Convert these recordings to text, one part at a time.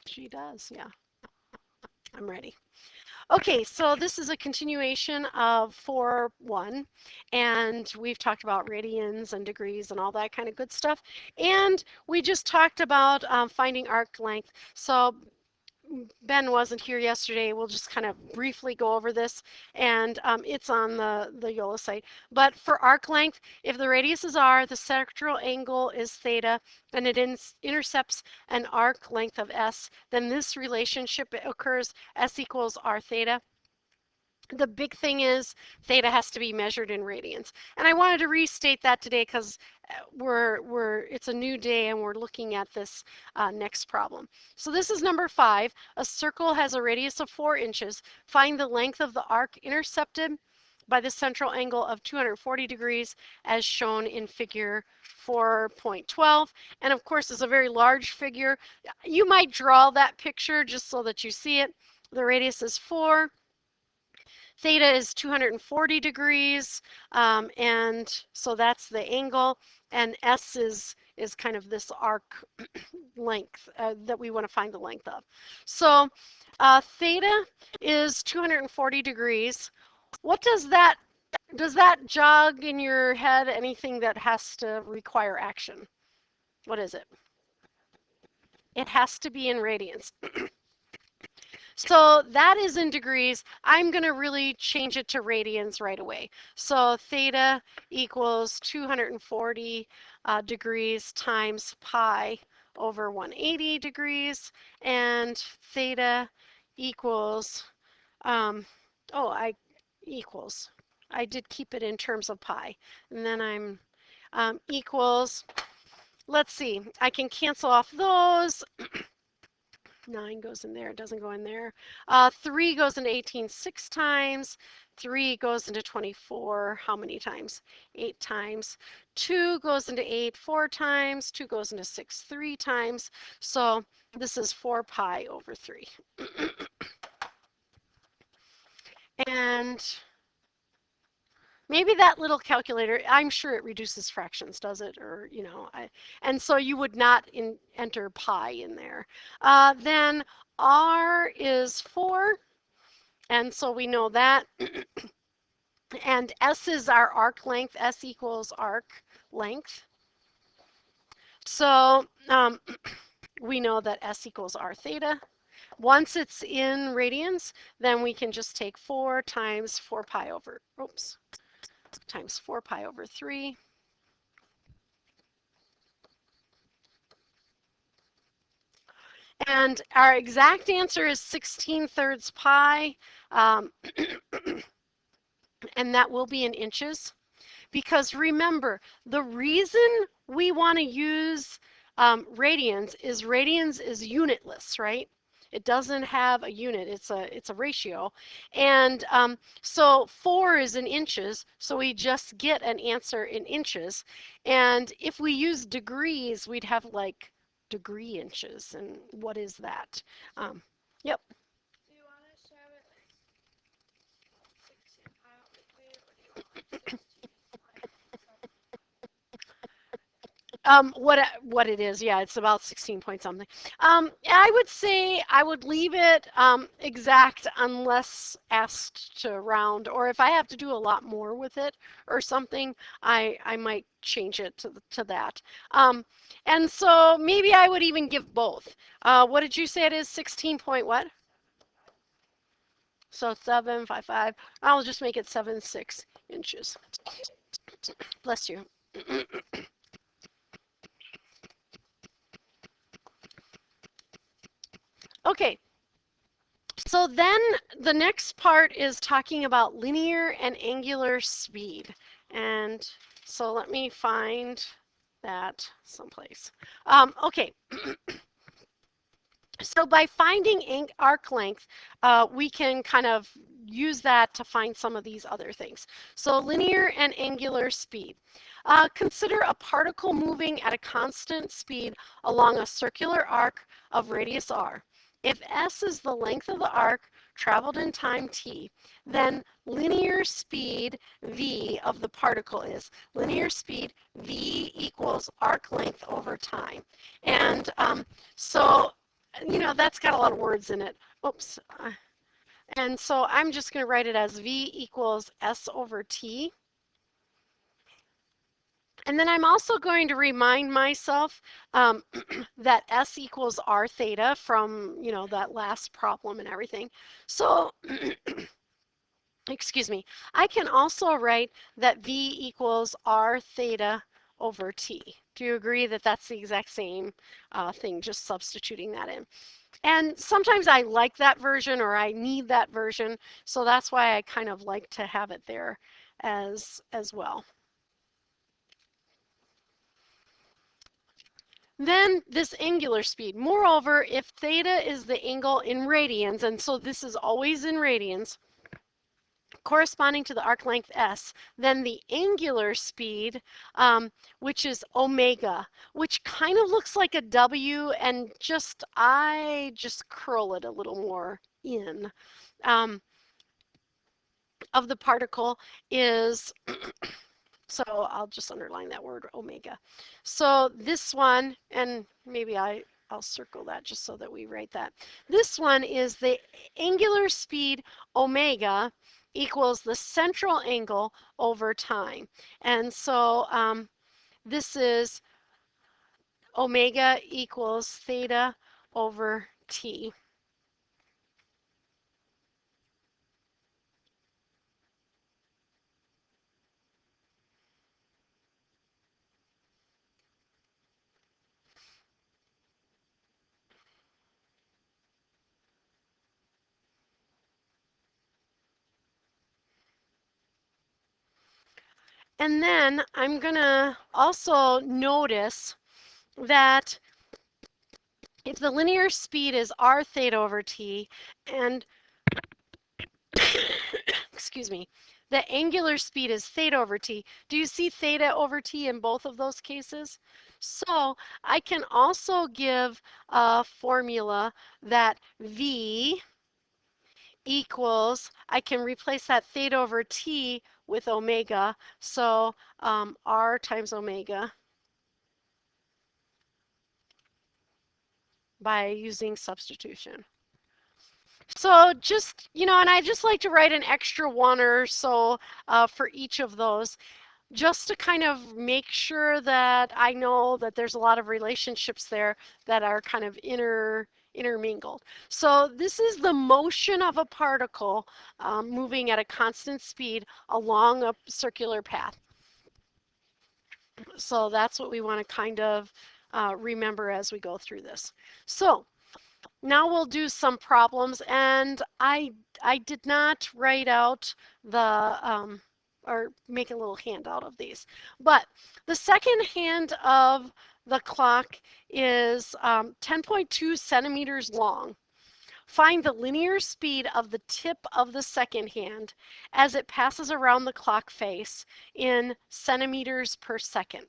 She does, yeah. I'm ready. Okay, so this is a continuation of 4.1, and we've talked about radians and degrees and all that kind of good stuff. And we just talked about finding arc length. So Ben wasn't here yesterday. We'll just kind of briefly go over this, and it's on the YOLA site. But for arc length, if the radius is r, the sectoral angle is theta, and it intercepts an arc length of s, then this relationship occurs, s equals r theta. The big thing is theta has to be measured in radians. And I wanted to restate that today because it's a new day and we're looking at this next problem. So this is number 5. A circle has a radius of 4 inches. Find the length of the arc intercepted by the central angle of 240 degrees as shown in figure 4.12. And of course, it's a very large figure. You might draw that picture just so that you see it. The radius is 4. Theta is 240 degrees, and so that's the angle, and S is kind of this arc length that we want to find the length of. So theta is 240 degrees. What does that jog in your head? Anything that has to require action? What is it? It has to be in radians. So that is in degrees. I'm going to really change it to radians right away. So theta equals 240 degrees times pi over 180 degrees. And theta equals, equals. I did keep it in terms of pi. And then I'm equals, let's see, I can cancel off those. 9 goes in there, it doesn't go in there. 3 goes into 18 6 times. 3 goes into 24 how many times? 8 times. 2 goes into 8 4 times. 2 goes into 6 3 times. So this is 4 pi over 3. And maybe that little calculator, I'm sure it reduces fractions, does it? Or, and so you would not enter pi in there. Then r is 4, and so we know that. And s is our arc length. S equals arc length. So we know that s equals r theta. Once it's in radians, then we can just take 4 times 4 pi over, times 4 pi over 3. And our exact answer is 16/3 pi, and that will be in inches. Because remember, the reason we want to use radians is unitless, right? It doesn't have a unit, it's a ratio. And so 4 is in inches, so we just get an answer in inches. And if we use degrees, we'd have like degree inches. And what is that? Yep. Do you want to show it like 16 pi over 3, or do you want What it is, yeah, it's about 16 point something. I would say I would leave it exact unless asked to round, or if I have to do a lot more with it or something, I might change it to that. And so maybe I would even give both. What did you say it is? 16 point what? So 755. I'll just make it 7.6 inches. Bless you. Okay, so then the next part is talking about linear and angular speed. And so let me find that someplace. Okay. So by finding arc length, we can kind of use that to find some of these other things. So linear and angular speed. Consider a particle moving at a constant speed along a circular arc of radius r. If s is the length of the arc traveled in time t, then linear speed v of the particle is linear speed v equals arc length over time. And so That's got a lot of words in it. Oops. And so I'm just going to write it as V equals S over T. And then I'm also going to remind myself that S equals R theta from, that last problem and everything. So, excuse me, I can also write that V equals R theta over T. Do you agree that that's the exact same thing, just substituting that in? And sometimes I like that version or I need that version, so that's why I kind of like to have it there as well. Then this angular speed. Moreover, if theta is the angle in radians, and so this is always in radians, corresponding to the arc length s, then the angular speed, which is omega, which kind of looks like a W, and I just curl it a little more in, um, of the particle is, so I'll just underline that word omega. So this one, and maybe I'll circle that just so that we write that. This one is the angular speed omega equals the central angle over time. And so this is omega equals theta over t. And then I'm going to also notice that if the linear speed is r theta over t and excuse me, the angular speed is theta over t. Do you see theta over t in both of those cases? So I can also give a formula that V equals, I can replace that theta over t with omega. So R times omega by using substitution. So just, and I just like to write an extra one or so for each of those, just to kind of make sure that I know that there's a lot of relationships there that are kind of intermingled. So this is the motion of a particle moving at a constant speed along a circular path. So that's what we want to kind of remember as we go through this. So now we'll do some problems, and I did not write out the or make a little handout of these, but the second hand of the clock is 10.2 centimeters long. Find the linear speed of the tip of the second hand as it passes around the clock face in centimeters per second.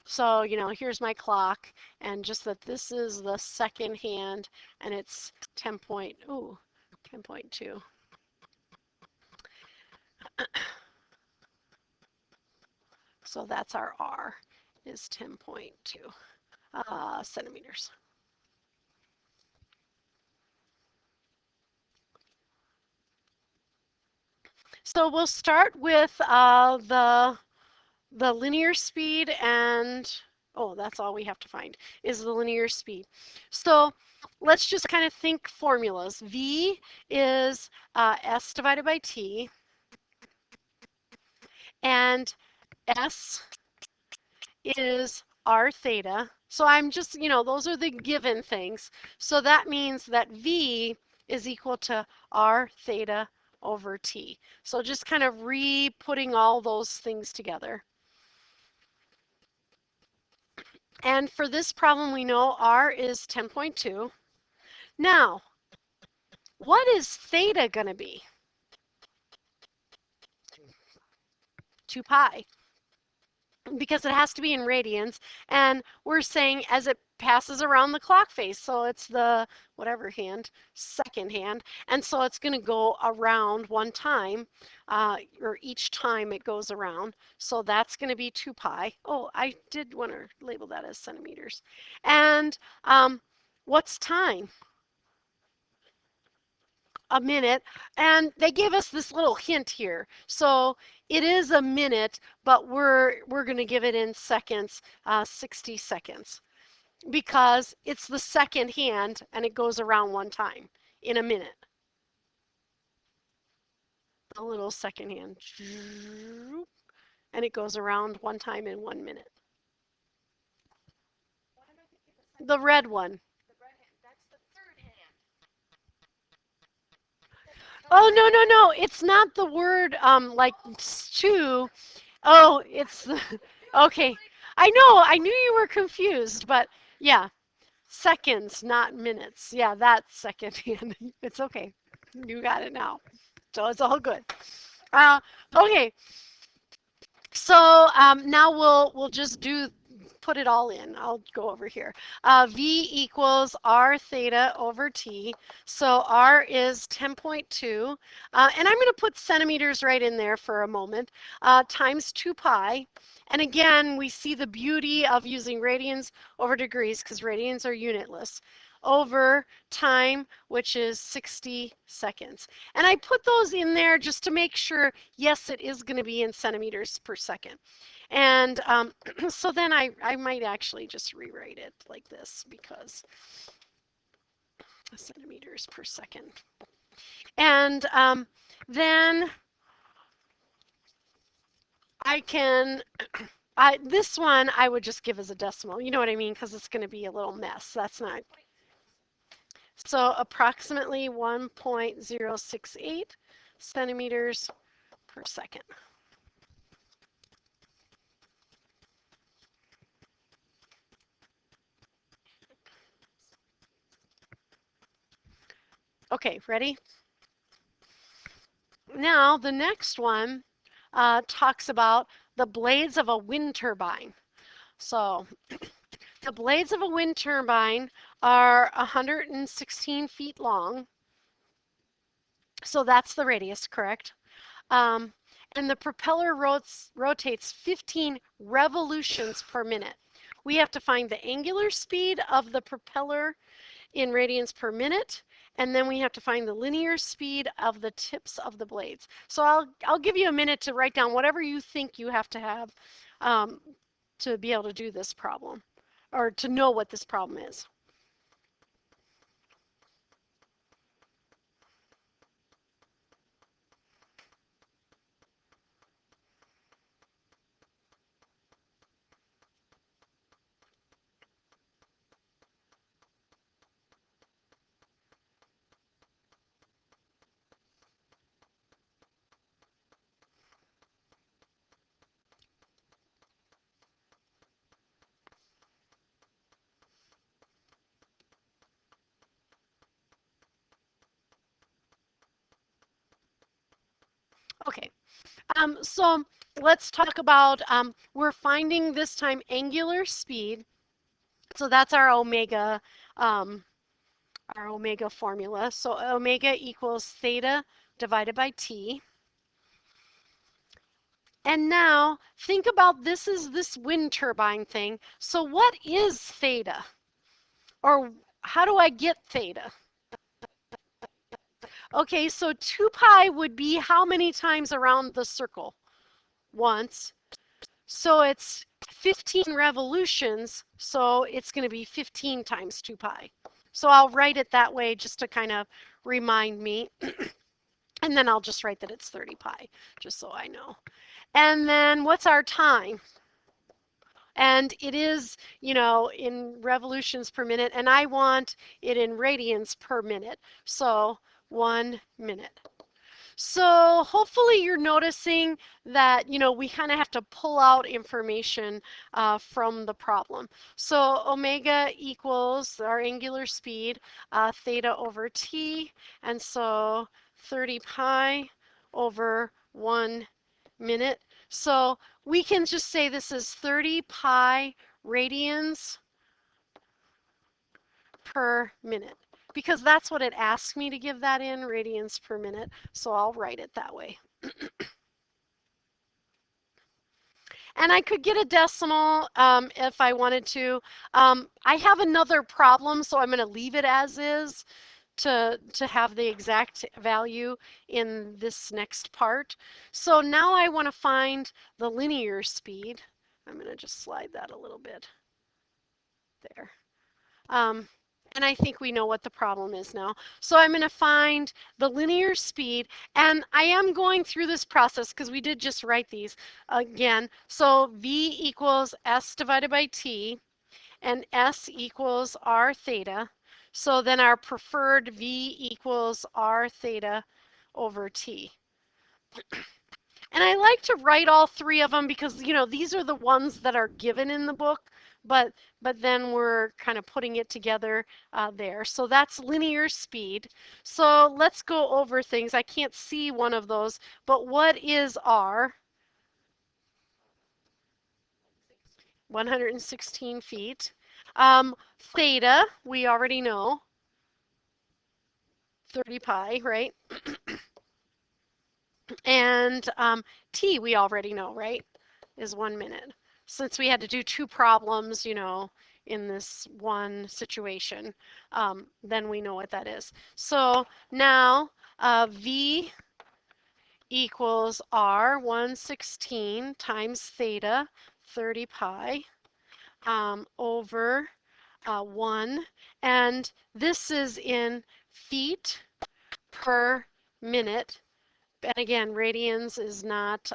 So, here's my clock, and just that this is the second hand, and it's 10.2. So that's our R, is 10.2 centimeters. So we'll start with the linear speed, and that's all we have to find is the linear speed. So let's just kind of think formulas. V is S divided by T, and S is R theta. So I'm just, those are the given things. So that means that V is equal to R theta over T. So just kind of re-putting all those things together. And for this problem, we know R is 10.2. Now, what is theta going to be? 2 pi. Because it has to be in radians, and we're saying as it passes around the clock face. So it's the whatever hand, second hand. And so it's going to go around one time, or each time it goes around. So that's going to be 2 pi. Oh, I did want to label that as centimeters. And what's time? A minute. And they gave us this little hint here. So it is a minute, but we're going to give it in seconds, 60 seconds, because it's the second hand and it goes around one time in a minute. The little second hand. And it goes around one time in 1 minute. The red one. The red hand. That's the third hand. Oh, no, no, no. It's not the word like stew. Oh, it's the, okay. I know. I knew you were confused, but yeah, seconds, not minutes. Yeah, that's second hand. It's okay. You got it now. So it's all good. Uh, okay. So now we'll just put it all in. I'll go over here. V equals R theta over T. So R is 10.2. And I'm going to put centimeters right in there for a moment, times 2 pi. And again, we see the beauty of using radians over degrees because radians are unitless, over time, which is 60 seconds. And I put those in there just to make sure, yes, it is going to be in centimeters per second. And so then I might actually just rewrite it like this because centimeters per second. And then I can, this one I would just give as a decimal. You know what I mean? Because it's going to be a little mess. That's not. So approximately 1.068 centimeters per second. Okay, ready? Now the next one talks about the blades of a wind turbine. So the blades of a wind turbine are 116 feet long. So that's the radius, correct? Um, and the propeller rotates 15 revolutions per minute. We have to find the angular speed of the propeller in radians per minute, and then we have to find the linear speed of the tips of the blades. So I'll give you a minute to write down whatever you think you have to have um, to be able to do this problem, or to know what this problem is. Okay, so let's talk about, we're finding this time angular speed. So that's um, our omega formula. So omega equals theta divided by t. And now think about this is this wind turbine thing. So what is theta? Or how do I get theta? Okay, so 2 pi would be how many times around the circle? Once. So it's 15 revolutions, so it's going to be 15 times 2 pi. So I'll write it that way just to kind of remind me. And then I'll just write that it's 30 pi, just so I know. And then what's our time? And it is, you know, in revolutions per minute, and I want it in radians per minute. So 1 minute. So hopefully you're noticing that, you know, we kind of have to pull out information from the problem. So omega equals our angular speed, theta over t, and so 30 pi over 1 minute. So we can just say this is 30 pi radians per minute because that's what it asked me to give that in, radians per minute. So I'll write it that way. And I could get a decimal if I wanted to. I have another problem, so I'm going to leave it as is to have the exact value in this next part. So now I want to find the linear speed. I'm going to just slide that a little bit there. Um, and I think we know what the problem is now. So I'm going to find the linear speed, and I am going through this process because we did just write these again. So V equals S divided by T, and S equals R theta. So then our preferred V equals R theta over T. And I like to write all three of them because, you know, these are the ones that are given in the book, but then we're kind of putting it together there. So that's linear speed. So let's go over things. I can't see one of those, but what is R? 116 feet. Theta, we already know, 30 pi, right? And T, we already know, right, is 1 minute. Since we had to do two problems, you know, in this one situation, then we know what that is. So now V equals R 116 times theta, 30 pi, over 1. And this is in feet per minute. And again, radians is not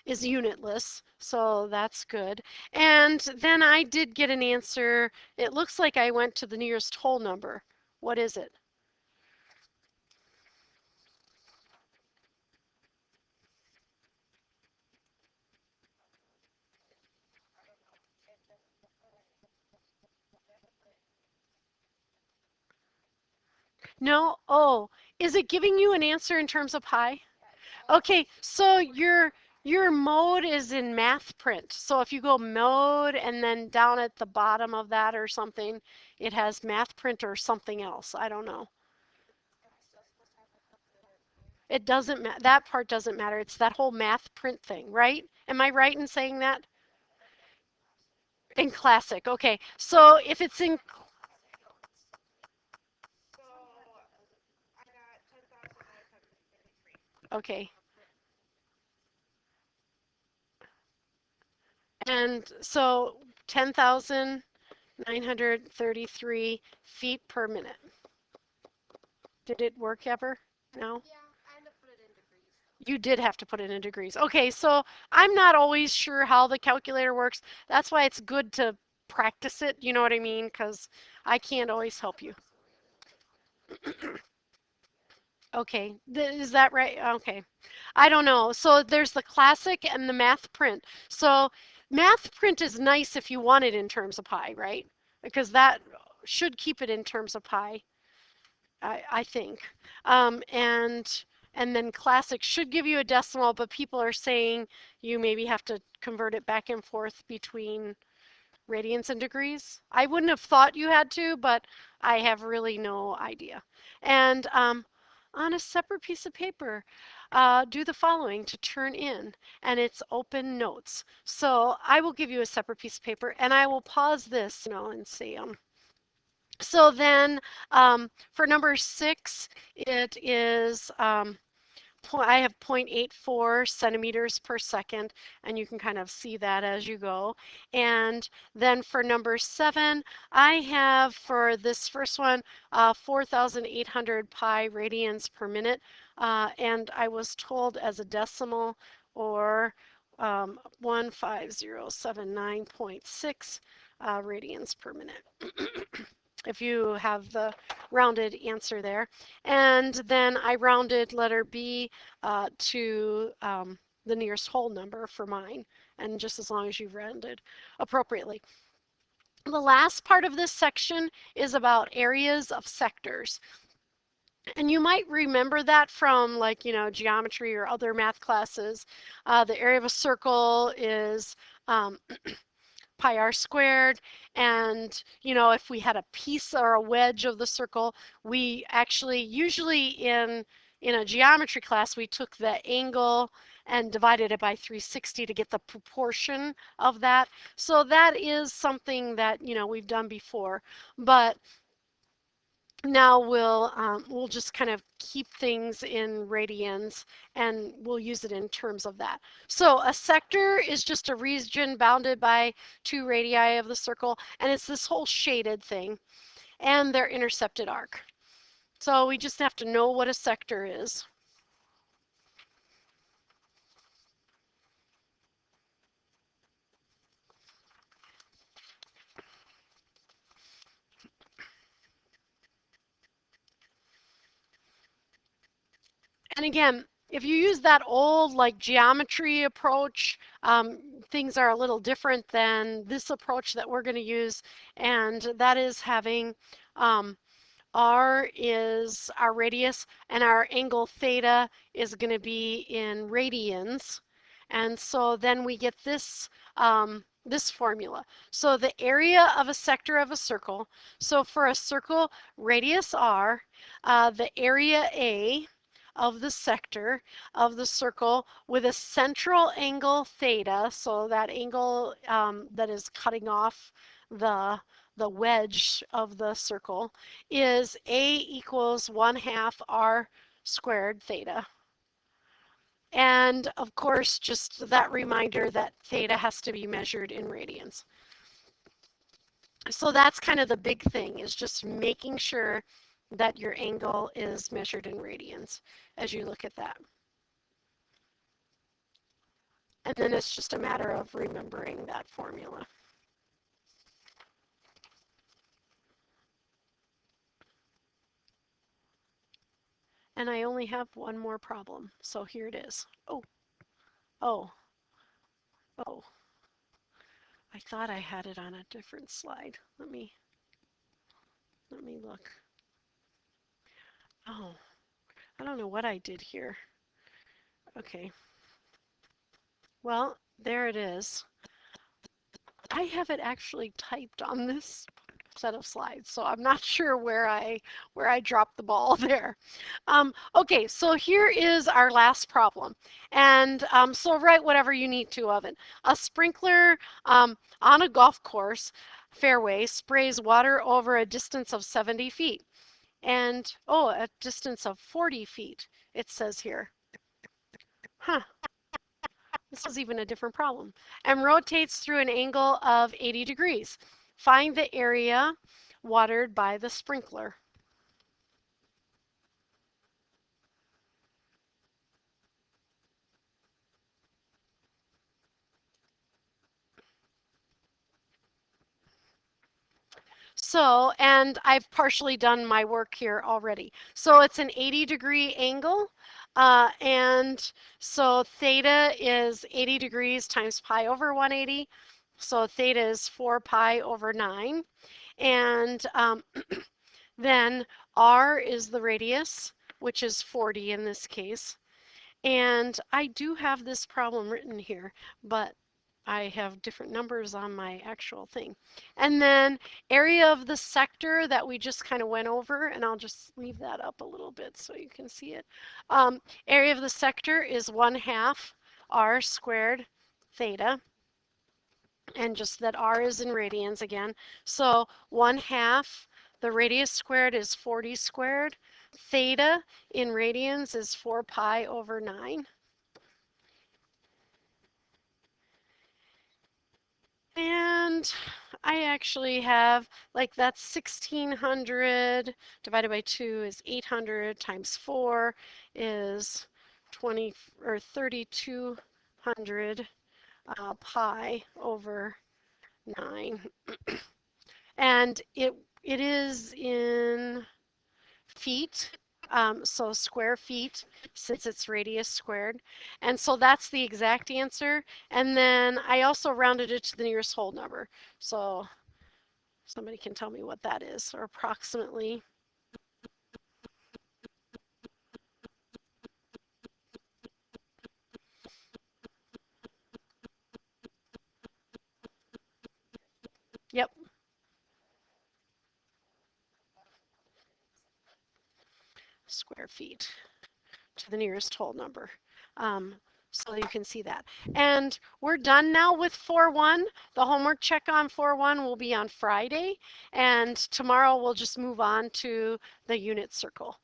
is unitless, so that's good. And then I did get an answer. It looks like I went to the nearest whole number. What is it? No? Oh, is it giving you an answer in terms of pi? Okay, so your mode is in math print. So if you go mode and then down at the bottom of that or something, it has math print or something else. I don't know. It doesn't matter. That part doesn't matter. It's that whole math print thing, right? Am I right in saying that? In classic. Okay. So if it's in okay. And so 10,933 feet per minute. Did it work ever? No? You did have to put it in degrees. Okay, so I'm not always sure how the calculator works. That's why it's good to practice it, you know what I mean? Because I can't always help you. Okay, is that right? Okay. I don't know. So there's the classic and the math print. So math print is nice if you want it in terms of pi, right? Because that should keep it in terms of pi, I think. And then classic should give you a decimal, but people are saying you maybe have to convert it back and forth between radians and degrees. I wouldn't have thought you had to, but I have really no idea. And on a separate piece of paper, do the following to turn in, and it's open notes. So I will give you a separate piece of paper, and I will pause this, you know, and say, so then for number 6, it is I have 0.84 centimeters per second, and you can kind of see that as you go. And then for number 7, I have for this first one 4,800 pi radians per minute, and I was told as a decimal or 15079.6 radians per minute. If you have the rounded answer there. And then I rounded letter B to the nearest whole number for mine, and just as long as you've rounded appropriately. The last part of this section is about areas of sectors. And you might remember that from, like, you know, geometry or other math classes. The area of a circle is pi r squared. And, if we had a piece or a wedge of the circle, we actually, usually in a geometry class, we took the angle and divided it by 360 to get the proportion of that. So that is something that, we've done before. But now we'll just kind of keep things in radians, and we'll use it in terms of that. So a sector is just a region bounded by two radii of the circle, and it's this whole shaded thing and their intercepted arc. So we just have to know what a sector is. And again, if you use that old like geometry approach, things are a little different than this approach that we're going to use, and that is having um, r is our radius, and our angle theta is going to be in radians. And so then we get this formula. So the area of a sector of a circle, so for a circle radius r, the area A of the sector of the circle with a central angle theta, so that angle that is cutting off the wedge of the circle, is A equals 1/2 r squared theta. And of course, just that reminder that theta has to be measured in radians. So that's kind of the big thing, is just making sure that your angle is measured in radians as you look at that. And then it's just a matter of remembering that formula. And I only have one more problem, so here it is. Oh, oh. I thought I had it on a different slide. Let me look. Oh, I don't know what I did here. Okay. Well, there it is. I have it actually typed on this set of slides, so I'm not sure where I dropped the ball there. Okay, so here is our last problem, and so write whatever you need to of it. A sprinkler on a golf course fairway sprays water over a distance of 70 feet, and a distance of 40 feet. It says here. Huh. This is even a different problem. And rotates through an angle of 80 degrees. Find the area watered by the sprinkler. So, and I've partially done my work here already. So it's an 80-degree angle. And so theta is 80 degrees times pi over 180. So theta is 4 pi over 9. And then r is the radius, which is 40 in this case. And I do have this problem written here, but I have different numbers on my actual thing. And then area of the sector that we just kind of went over, and I'll just leave that up a little bit so you can see it. Area of the sector is 1/2 r squared theta, and just that r is in radians again. So 1/2, the radius squared is 40 squared. Theta in radians is 4 pi over 9. And I actually have, like, that's 1600 divided by 2 is 800 times 4 is 20 or 3200 pi over 9. And it is in feet, so square feet, since it's radius squared. And so that's the exact answer. And then I also rounded it to the nearest whole number. So somebody can tell me what that is, or approximately. Yep, square feet to the nearest whole number. Um, so you can see that. And we're done now with 4-1. The homework check on 4-1 will be on Friday. And tomorrow we'll just move on to the unit circle.